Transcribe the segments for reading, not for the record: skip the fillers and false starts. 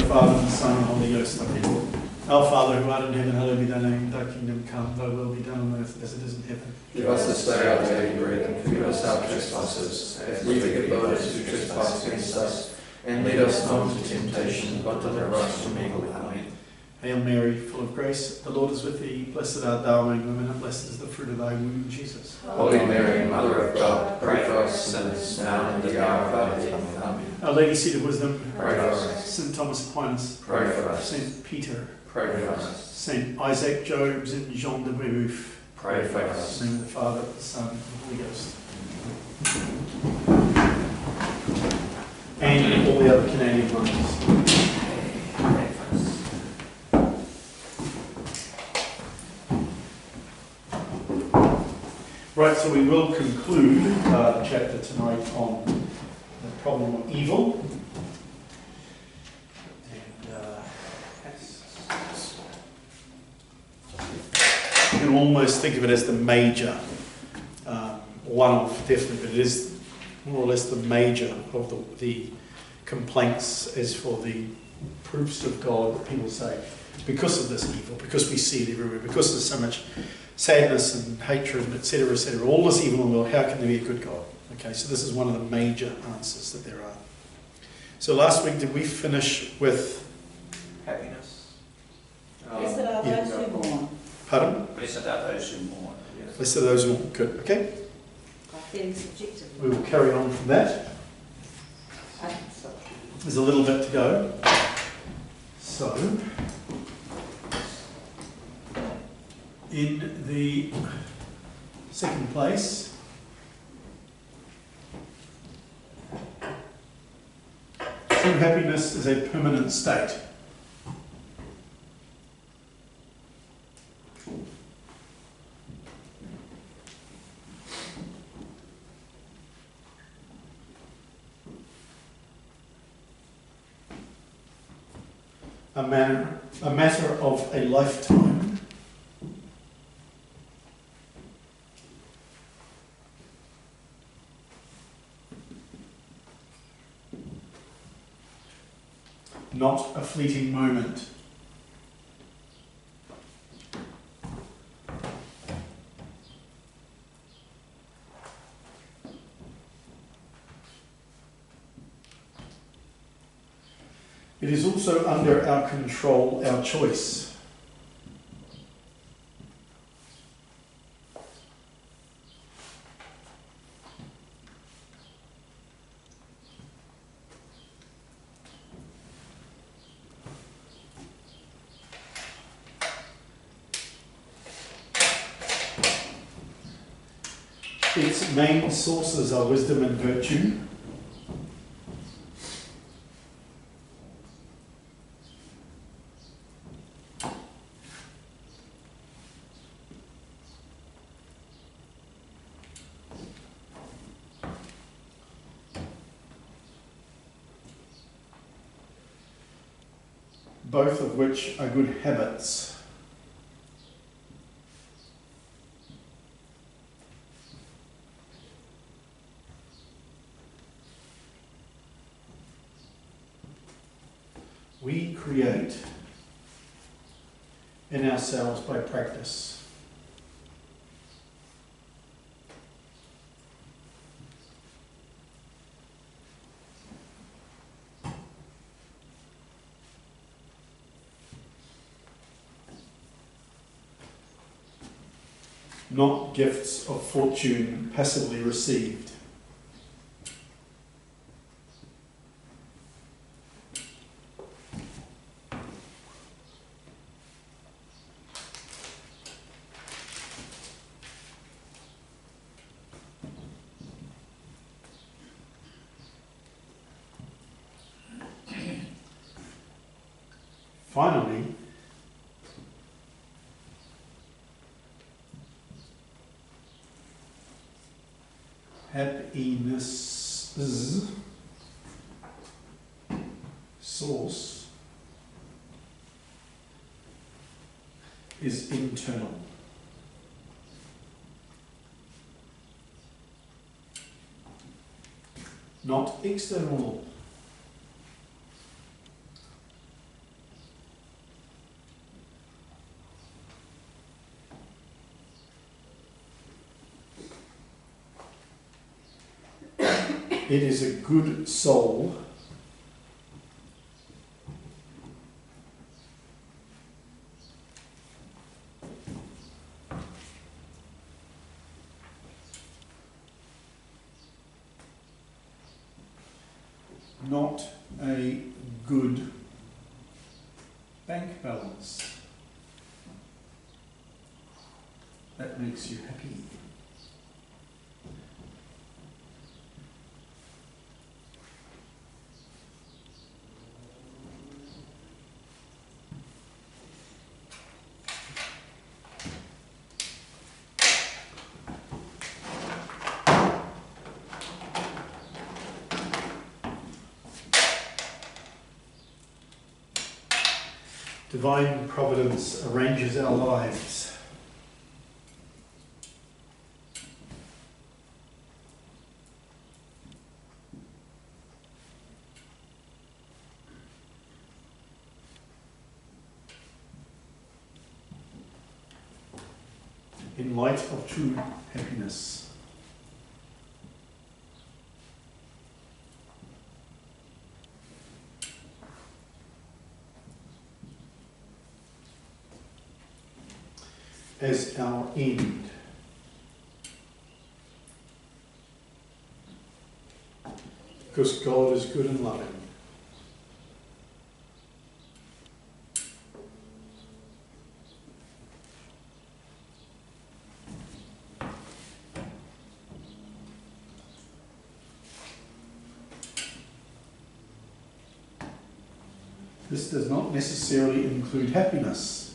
Father, and the Son, and the Holy Ghost. Amen. Our Father, who art in heaven, hallowed be thy name. Thy kingdom come, thy will be done on earth as it is in heaven. Give us this day our daily bread, and forgive us our trespasses, as we forgive those who trespass against us. And lead us not into temptation, but deliver us from evil. Amen. Hail Mary, full of grace, the Lord is with thee. Blessed art thou among women, and blessed is the fruit of thy womb, Jesus. Holy Mary, Mother of God, pray for us sinners, now and at the hour of our death. Amen. Our Lady, Seat of Wisdom, Pray for us. St. Thomas Aquinas, Pray for us. St. Peter, Pray for us. St. Isaac Jobs, and Jean de Brebeuf. Pray for us. In the name of the Father, the Son, and the Holy Ghost. And all the other Canadian ones. Right, so we will conclude the chapter tonight on the problem of evil. You can almost think of it as the major, one-off definitely, but it is more or less the major of the complaints as for the proofs of God that people say, because of this evil, because we see it everywhere, because there's so much sadness and hatred, etc., all this evil in the world, how can there be a good God? Okay, so this is one of the major answers that there are. So last week, did we finish with Happiness. Blessed are those who mourn. Pardon? Blessed are those who mourn. Blessed are those who mourn. Good, okay. By feeling subjectively. We will carry on from that. There's a little bit to go. So, in the second place, true happiness is a permanent state. A matter of a lifetime. Not a fleeting moment. It is also under our control, our choice. Its main sources are wisdom and virtue. Both of which are good habits. We create in ourselves by practice. Not gifts of fortune passively received. Finally, happiness's source is internal. Not external. It is a good soul. Not a good bank balance. That makes you happy. Divine providence arranges our lives. In light of true happiness. As our end. Because God is good and loving. This does not necessarily include happiness.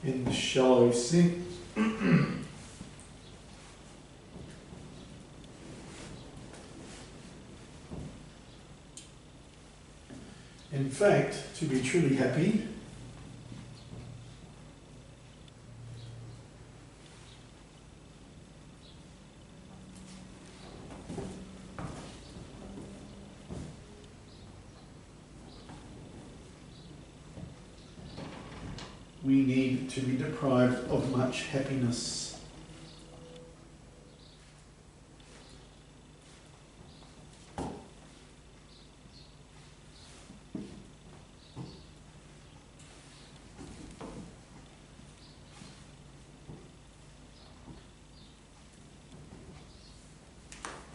In the shallow sense, in fact, to be truly happy, we need to be deprived of much happiness.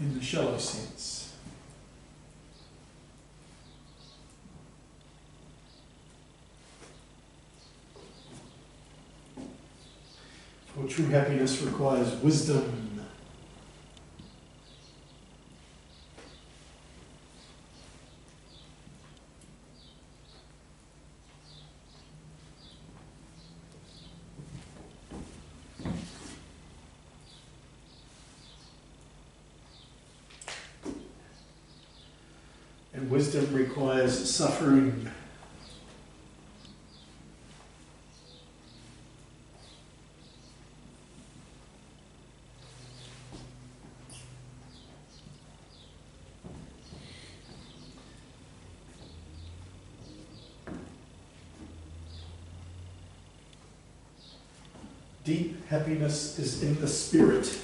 In the shallow sense. For true happiness requires wisdom. And wisdom requires suffering. Deep happiness is in the spirit.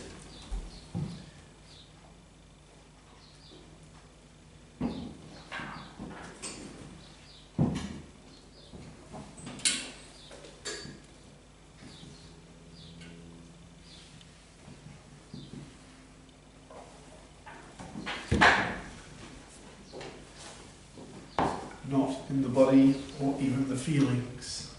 Not in the body or even the feelings.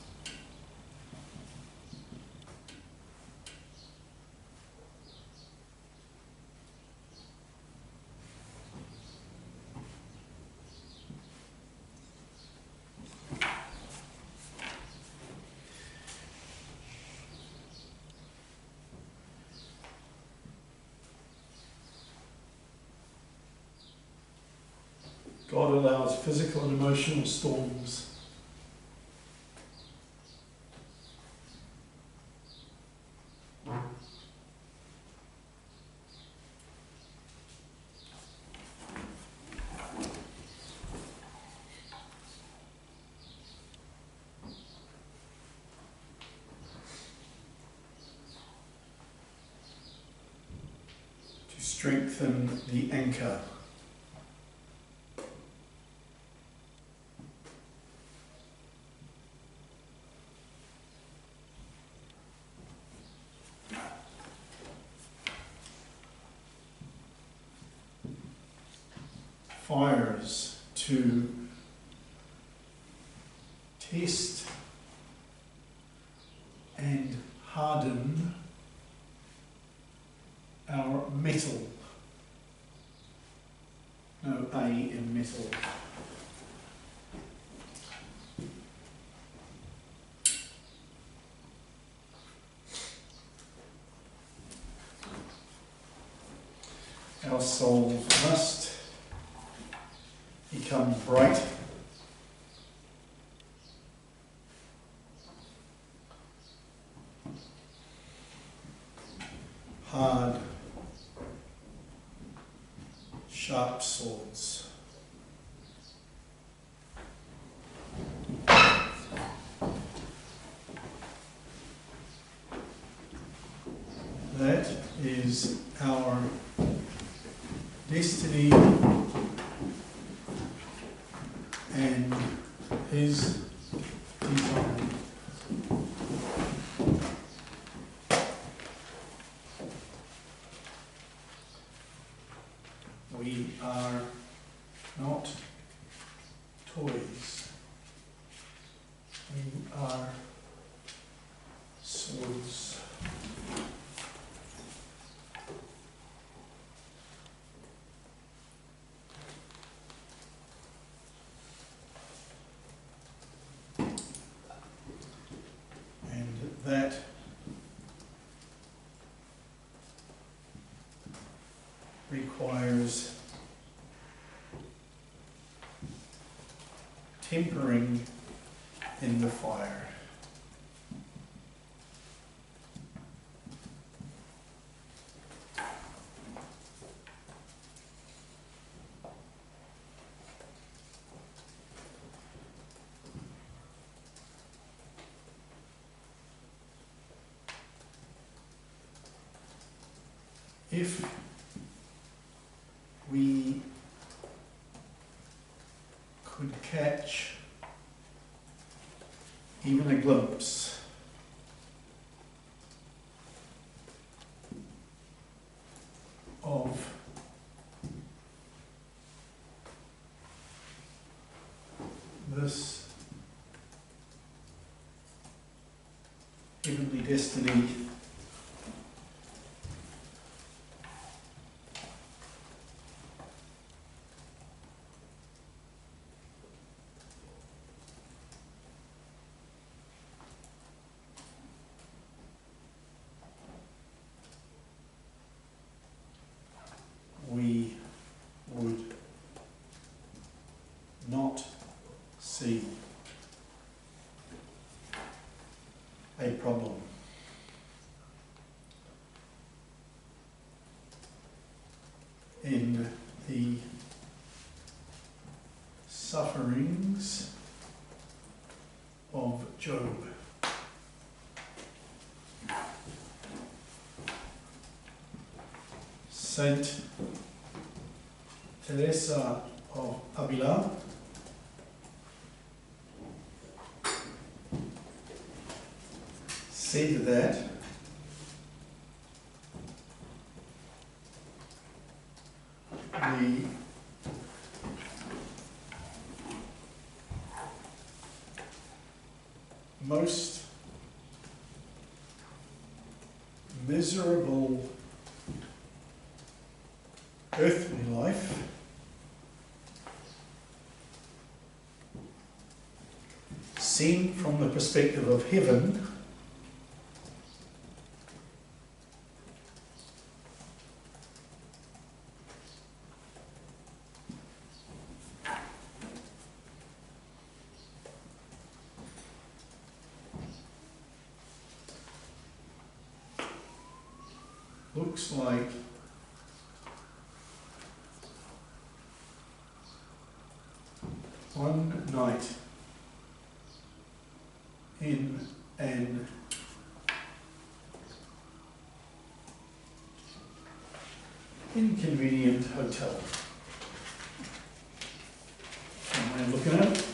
God allows physical and emotional storms. To strengthen the anchor. Fires to test and harden our metal. No A in metal. Our souls must become bright, hard, sharp swords. That is our destiny and His design. We are not toys. We are swords. That requires tempering in the fire. If we could catch even a glimpse of this heavenly destiny, we would not see a problem. In the sufferings of Job. Saint Teresa of Avila said that the most miserable earthly life seen from the perspective of heaven looks like one night in an inconvenient hotel. Am I looking at it?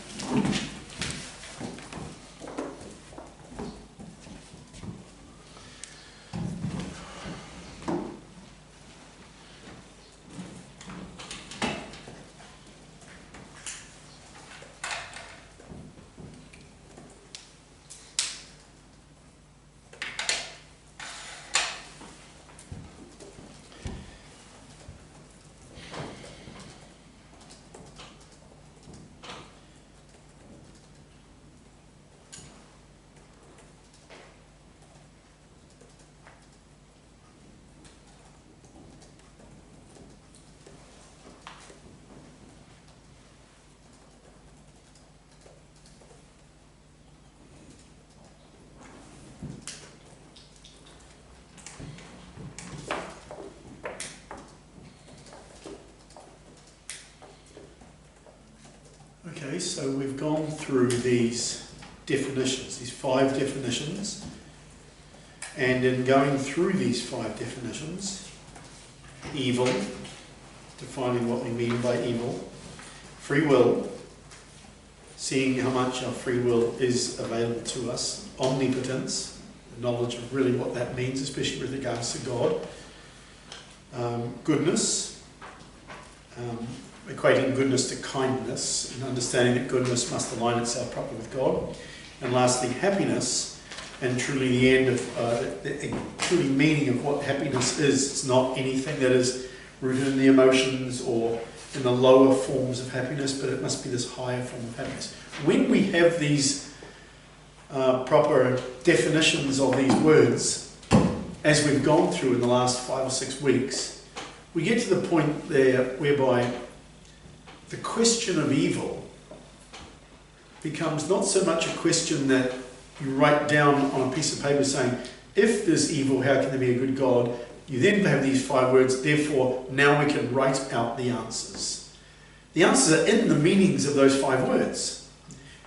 Okay, so we've gone through these definitions, these 5 definitions, and in going through these 5 definitions, evil, defining what we mean by evil, free will, seeing how much our free will is available to us, omnipotence, knowledge of really what that means, especially with regards to God, goodness, equating goodness to kindness and understanding that goodness must align itself properly with God. And lastly, happiness, and truly the end of, the truly meaning of what happiness is. It's not anything that is rooted in the emotions or in the lower forms of happiness, but it must be this higher form of happiness. When we have these proper definitions of these words, as we've gone through in the last 5 or 6 weeks, we get to the point there whereby the question of evil becomes not so much a question that you write down on a piece of paper saying, if there's evil, how can there be a good God? You then have these 5 words, therefore now we can write out the answers. The answers are in the meanings of those 5 words.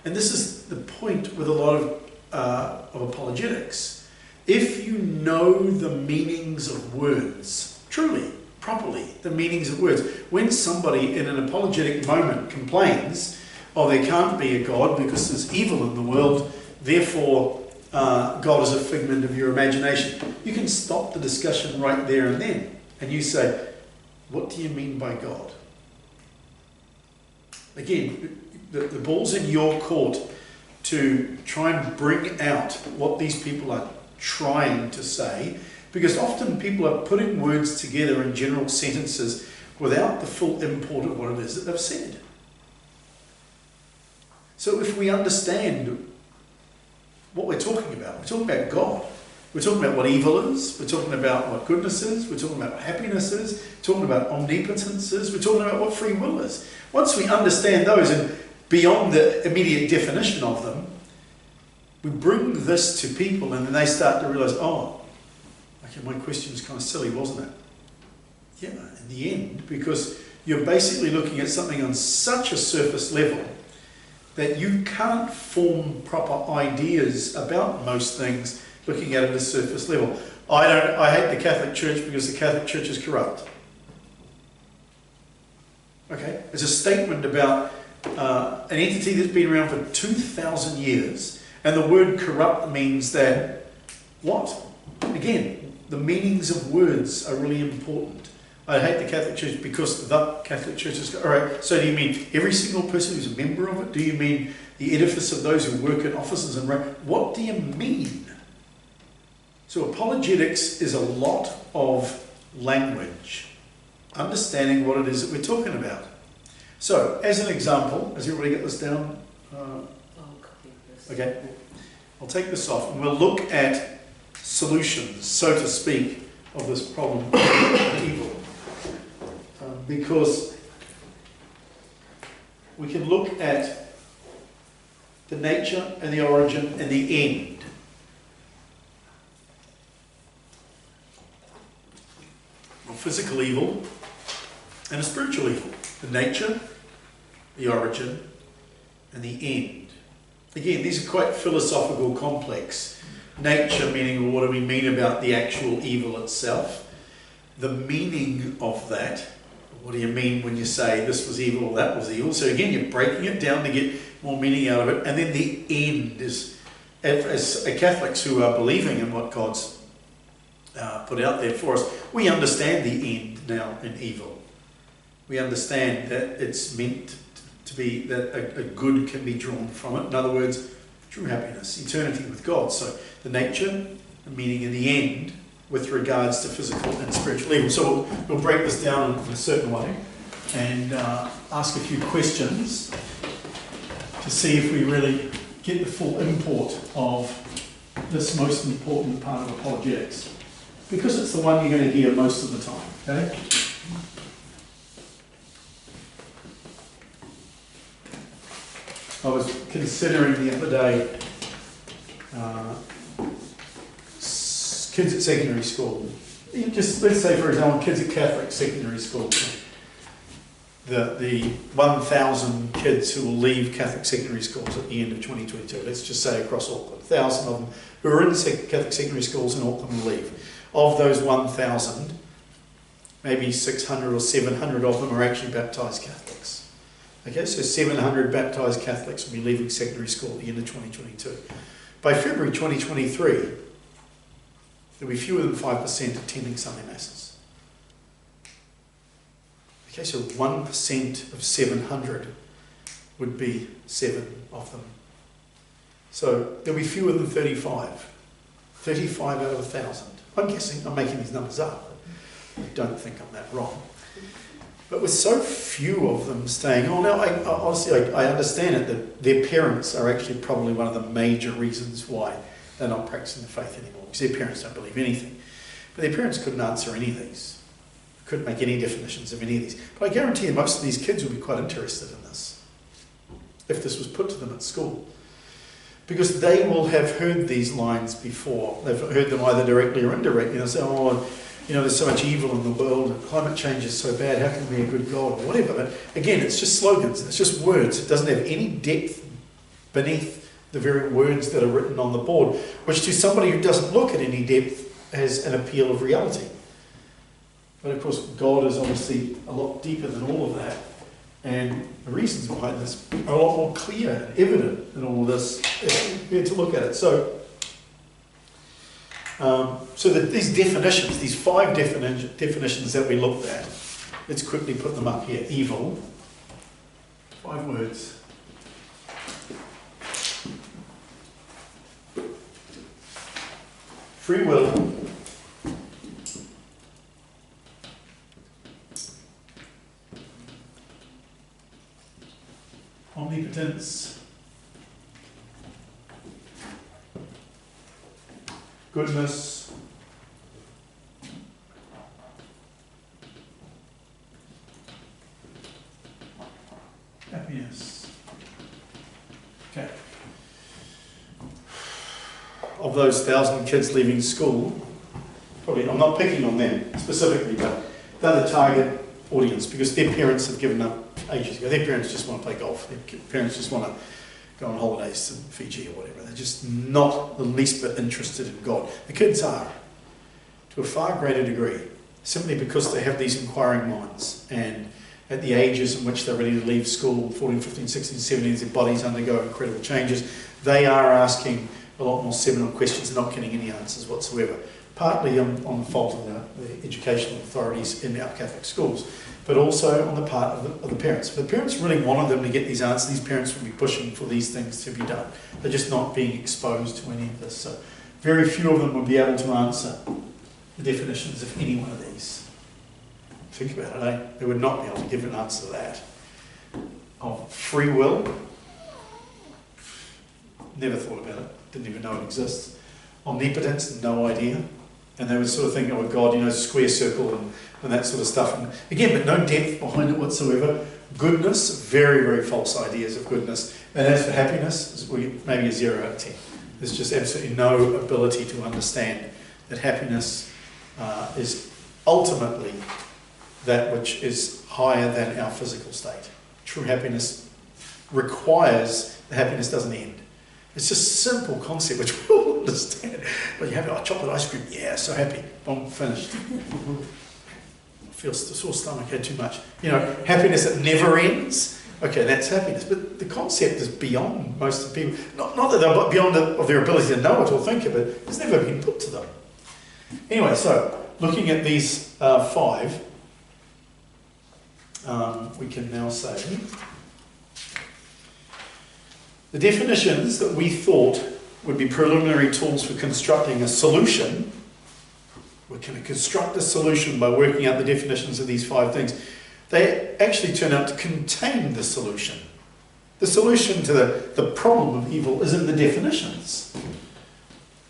And this is the point with a lot of apologetics. If you know the meanings of words, truly, properly, the meanings of words. When somebody in an apologetic moment complains, oh, there can't be a God because there's evil in the world, therefore God is a figment of your imagination. You can stop the discussion right there and then. And you say, what do you mean by God? Again, the ball's in your court to try and bring out what these people are trying to say, because often people are putting words together in general sentences without the full import of what it is that they've said. So if we understand what we're talking about God. We're talking about what evil is. We're talking about what goodness is. We're talking about what happiness is. We're talking about omnipotence is. We're talking about what free will is. Once we understand those and beyond the immediate definition of them, we bring this to people and then they start to realise, oh, okay, my question was kind of silly, wasn't it? Yeah, in the end, because you're basically looking at something on such a surface level that you can't form proper ideas about most things looking at it at a surface level. I hate the Catholic Church because the Catholic Church is corrupt. Okay, it's a statement about an entity that's been around for 2,000 years, and the word corrupt means that what? Again, the meanings of words are really important. I hate the Catholic Church because the Catholic Church is... Alright, so do you mean every single person who's a member of it? Do you mean the edifice of those who work in offices and... What do you mean? So apologetics is a lot of language, understanding what it is that we're talking about. So, as an example, has everybody got this down? Okay, I'll take this off and we'll look at solutions, so to speak, of this problem of evil. Because we can look at the nature and the origin and the end. of physical evil and a spiritual evil. The nature, the origin, and the end. Again, these are quite philosophical, complex. Nature meaning, well, what do we mean about the actual evil itself? The meaning of that. What do you mean when you say this was evil or that was evil? So again, you're breaking it down to get more meaning out of it. And then the end is, as Catholics who are believing in what God's put out there for us, we understand the end now in evil. We understand that it's meant to be that a good can be drawn from it. In other words, true happiness, eternity with God. So the nature, the meaning, and the end with regards to physical and spiritual evil. So we'll break this down in a certain way and ask a few questions to see if we really get the full import of this most important part of apologetics, because it's the one you're going to hear most of the time. Okay? I was considering the other day kids at secondary school. Just let's say, for example, kids at Catholic secondary school. The 1,000 kids who will leave Catholic secondary schools at the end of 2022. Let's just say across Auckland, 1,000 of them who are in Catholic secondary schools in Auckland will leave. Of those 1,000, maybe 600 or 700 of them are actually baptised Catholics. Okay, so 700 baptised Catholics will be leaving secondary school at the end of 2022. By February 2023, there'll be fewer than 5% attending Sunday Masses. Okay, so 1% of 700 would be 7 of them. So there'll be fewer than 35. 35 out of 1,000. I'm guessing, I'm making these numbers up. I don't think I'm that wrong. But with so few of them staying on, now honestly, I understand it that their parents are actually probably one of the major reasons why they're not practicing the faith anymore, because their parents don't believe anything. But their parents couldn't answer any of these, couldn't make any definitions of any of these. But I guarantee you most of these kids will be quite interested in this, if this was put to them at school. Because they will have heard these lines before. They've heard them either directly or indirectly. They'll say, oh, you know, there's so much evil in the world and climate change is so bad, how can there be a good God or whatever. But again, it's just slogans, it's just words. It doesn't have any depth beneath the very words that are written on the board, which to somebody who doesn't look at any depth has an appeal of reality. But of course, God is obviously a lot deeper than all of that. And the reasons behind this are a lot more clear and evident in all of this if you to look at it. So that these definitions, these 5 definitions that we looked at, let's quickly put them up here. Evil, 5 words. Free will, omnipotence, goodness, happiness. Okay. Of those 1,000 kids leaving school, probably, I'm not picking on them specifically, but they're the target audience because their parents have given up ages ago. Their parents just want to play golf. Their parents just want to go on holidays to Fiji or whatever. They're just not the least bit interested in God. The kids are, to a far greater degree, simply because they have these inquiring minds, and at the ages in which they're ready to leave school, 14, 15, 16, 17, their bodies undergo incredible changes, they are asking a lot more seminal questions and not getting any answers whatsoever. Partly on the fault of the educational authorities in our Catholic schools, but also on the part of the parents. If the parents really wanted them to get these answers, these parents would be pushing for these things to be done. They're just not being exposed to any of this. So very few of them would be able to answer the definitions of any one of these. Think about it, eh? They would not be able to give an answer to that. Of free will, never thought about it, didn't even know it exists. Omnipotence, no idea. And they would sort of think, oh God, you know, square circle and that sort of stuff. And again, but no depth behind it whatsoever. Goodness, very, very false ideas of goodness. And as for happiness, maybe a 0 out of 10. There's just absolutely no ability to understand that happiness is ultimately that which is higher than our physical state. True happiness requires the happiness doesn't end. It's just a simple concept which we all understand. But you have chocolate ice cream, yeah, so happy. Boom, finished. Feels the sore stomach had too much. Happiness that never ends. Okay, that's happiness. But the concept is beyond most of the people. Not that they're beyond of their ability to know it or think of it. It's never been put to them. Anyway, so looking at these 5, we can now say the definitions that we thought would be preliminary tools for constructing a solution. We're going to construct a solution by working out the definitions of these 5 things. They actually turn out to contain the solution. The solution to the problem of evil is in the definitions.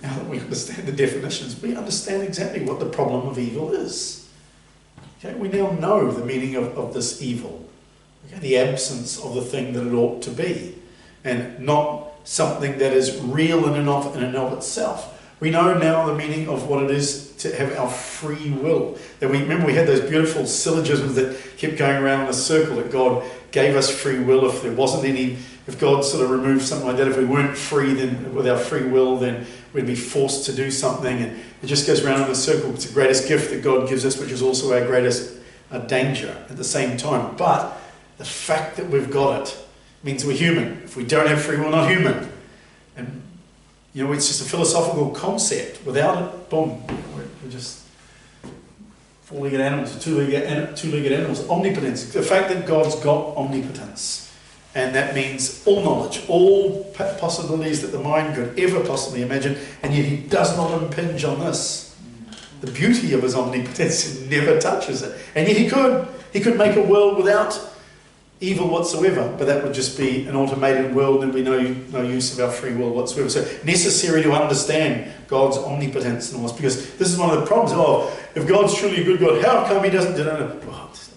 Now that we understand the definitions, we understand exactly what the problem of evil is. Okay? We now know the meaning of this evil. Okay? The absence of the thing that it ought to be. And not something that is real in and of itself. We know now the meaning of what it is to have our free will. That we remember we had those beautiful syllogisms that kept going around in a circle, that God gave us free will. If there wasn't any, if God sort of removed something like that, if we weren't free, then with our free will, then we'd be forced to do something. And it just goes around in a circle. It's the greatest gift that God gives us, which is also our greatest danger at the same time. But the fact that we've got it means we're human. If we don't have free will, we're not human. And it's just a philosophical concept. Without it, boom, we're just 4-legged animals, or two-legged animals. Omnipotence. The fact that God's got omnipotence. And that means all knowledge, all possibilities that the mind could ever possibly imagine, and yet he does not impinge on this. The beauty of his omnipotence never touches it. And yet he could make a world without evil whatsoever, but that would just be an automated world and there'd be no use of our free will whatsoever. So necessary to understand God's omnipotence and all this, because this is one of the problems. If God's truly a good God, how come he doesn't do?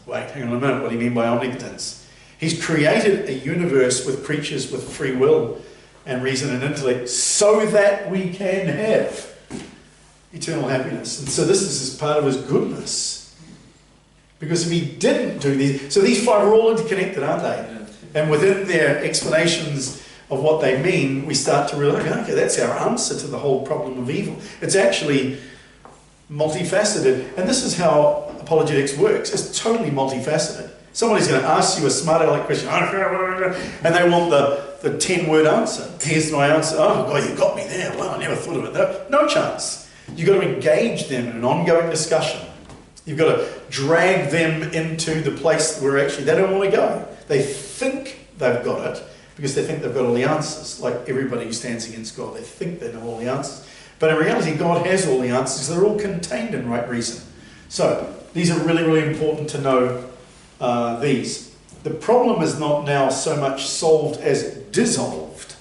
Wait, hang on a minute. What do you mean by omnipotence? He's created a universe with creatures with free will and reason and intellect so that we can have eternal happiness. And so this is part of his goodness. Because if he didn't do these... So these 5 are all interconnected, aren't they? Yeah. And within their explanations of what they mean, we start to realize, okay, that's our answer to the whole problem of evil. It's actually multifaceted. And this is how apologetics works. It's totally multifaceted. Somebody's going to ask you a smart aleck question, and they want the 10-word answer. Here's my answer. Oh, God, you got me there. Well, I never thought of it. No chance. You've got to engage them in an ongoing discussion. You've got to drag them into the place where actually they don't want to go. They think they've got it because they think they've got all the answers. Like everybody who stands against God, they think they know all the answers. But in reality, God has all the answers. They're all contained in right reason. So these are really, really important to know these. The problem is not now so much solved as dissolved.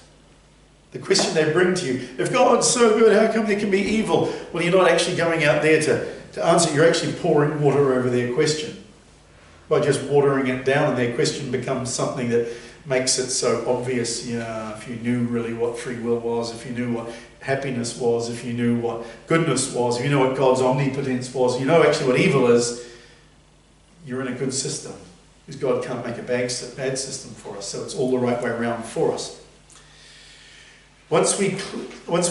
The question they bring to you, if God's so good, how come there can be evil? Well, you're not actually going out there to answer, you're actually pouring water over their question. By just watering it down, and their question becomes something that makes it so obvious. Yeah, if you knew really what free will was, if you knew what happiness was, if you knew what goodness was, if you know what God's omnipotence was, you know actually what evil is, you're in a good system. Because God can't make a bad system for us, so it's all the right way around for us. Once we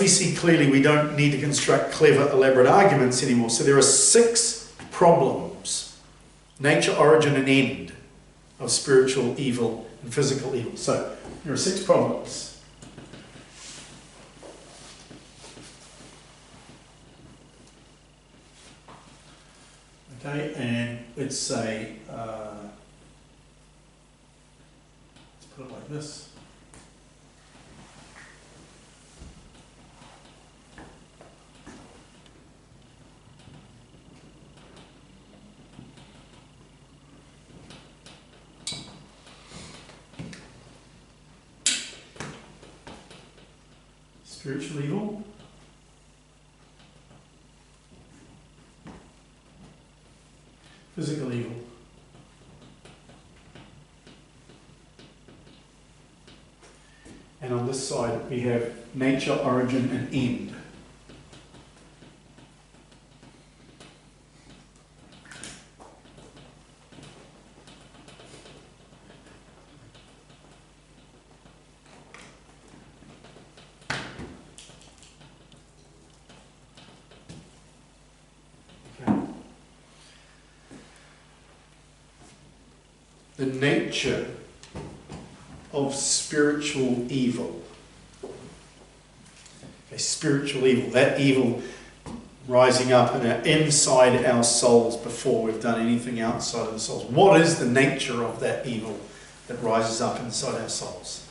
see clearly, we don't need to construct clever, elaborate arguments anymore. So there are 6 problems: nature, origin, and end of spiritual evil and physical evil. So there are 6 problems. Okay, and let's say, let's put it like this. Spiritual evil, physical evil, and on this side we have nature, origin, and end. the nature of spiritual evil. Okay, spiritual evil, that evil rising up inside our souls before we've done anything outside of the souls. What is the nature of that evil that rises up inside our souls?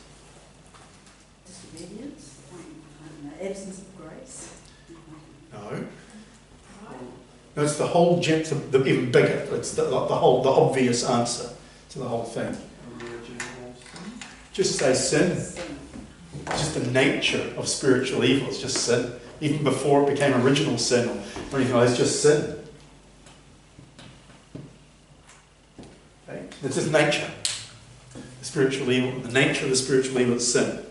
Disobedience, absence of grace. No. No, it's the whole, even bigger. It's the obvious answer to the whole thing. Just say sin. Just the nature of spiritual evil is just sin. Even before it became original sin or anything like that, it's just sin. Okay? It's just nature. The spiritual evil, the nature of the spiritual evil is sin.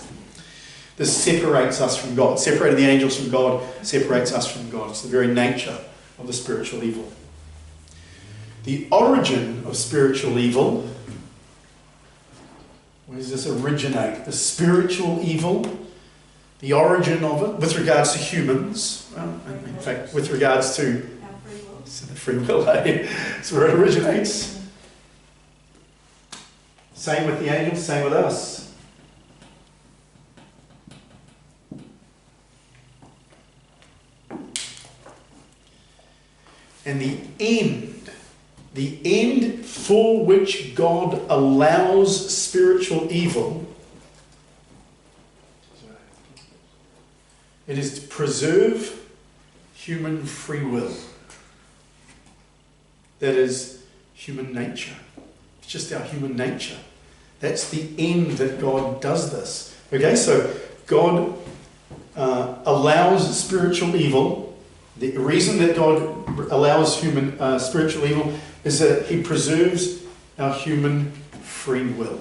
This separates us from God. Separated the angels from God, separates us from God. It's the very nature of the spiritual evil. The origin of spiritual evil, where does this originate? The spiritual evil, the origin of it, with regards to humans, well, in fact, with regards to the free will, that's where it originates. Same with the angels, same with us. And the end for which God allows spiritual evil, it is to preserve human free will. That is human nature. It's just our human nature. That's the end that God does this. Okay, so God allows spiritual evil. The reason that God allows human spiritual evil is that He preserves our human free will.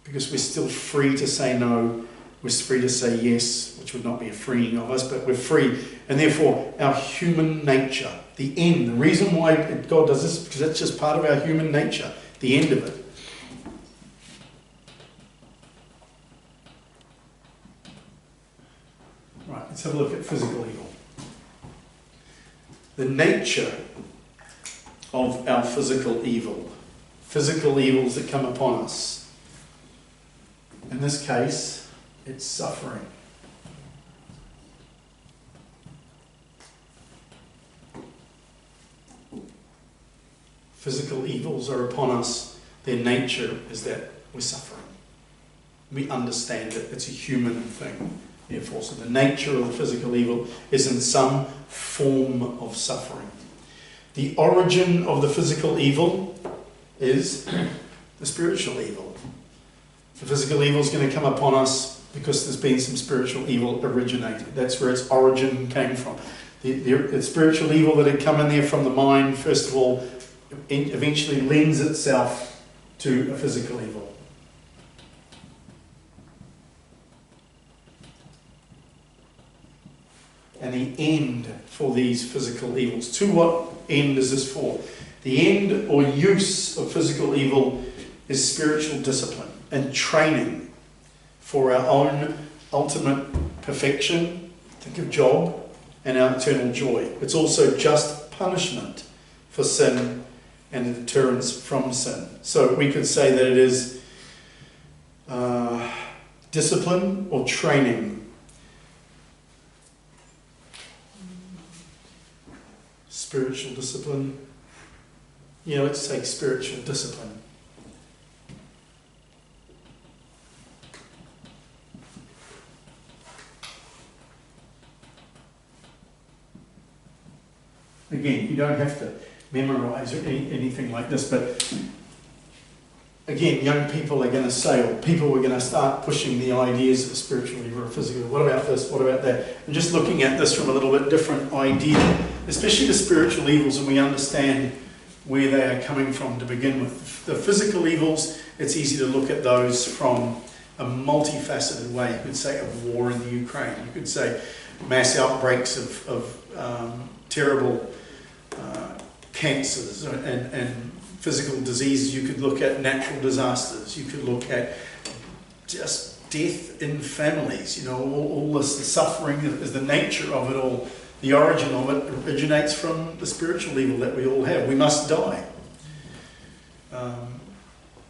Because we're still free to say no, we're free to say yes, which would not be a freeing of us, but we're free. And therefore, our human nature, the end, the reason why God does this is because that's just part of our human nature, the end of it. Right, let's have a look at physical evil. The nature of our physical evils that come upon us. In this case, it's suffering. Physical evils are upon us. Their nature is that we're suffering. We understand it. It's a human thing. Therefore, so the nature of the physical evil is in some form of suffering. The origin of the physical evil is the spiritual evil. The physical evil is going to come upon us because there's been some spiritual evil originated. That's where its origin came from. The spiritual evil that had come in there from the mind, first of all, eventually lends itself to a physical evil. And the end for these physical evils. To what end is this for? The end or use of physical evil is spiritual discipline and training for our own ultimate perfection, think of Job, and our eternal joy. It's also just punishment for sin and a deterrence from sin. So we could say that it is discipline or training. Spiritual discipline. Yeah, let's take spiritual discipline. Again, you don't have to memorize anything like this, but again, young people are going to say, or people are going to start pushing the ideas of spiritual evil or physical. What about this? What about that? And just looking at this from a little bit different idea, especially the spiritual evils, and we understand where they are coming from to begin with. The physical evils, it's easy to look at those from a multifaceted way. You could say a war in the Ukraine. You could say mass outbreaks of terrible cancers and physical diseases. You could look at natural disasters. You could look at just death in families. You know, all this, the suffering is the nature of it all. The origin of it originates from the spiritual evil that we all have. We must die.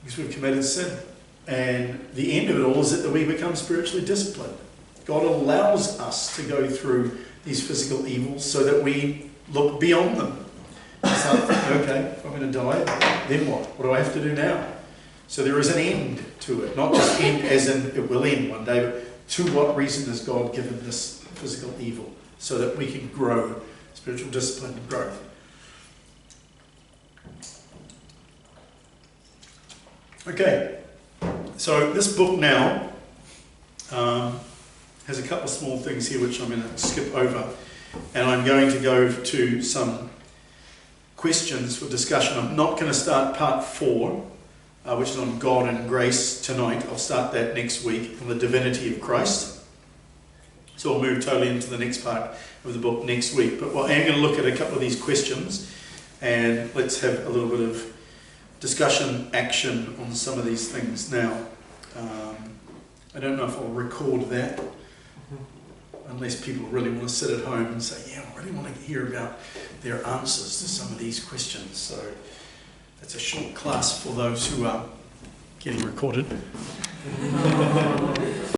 because we've committed sin. And the end of it all is that we become spiritually disciplined. God allows us to go through these physical evils so that we look beyond them. So, okay, if I'm going to die, then what? What do I have to do now? So there is an end to it. Not just end as in it will end one day, but to what reason has God given this physical evil? So that we can grow, spiritual discipline and growth. Okay, so this book now has a couple of small things here which I'm going to skip over, and I'm going to go to some questions for discussion. I'm not going to start part 4, which is on God and grace tonight. I'll start that next week on the divinity of Christ. So we'll move totally into the next part of the book next week. But I am going to look at a couple of these questions, and let's have a little bit of discussion, action on some of these things now. I don't know if I'll record that, unless people really want to sit at home and say, yeah, I really want to hear about their answers to some of these questions. So that's a short class for those who are getting recorded.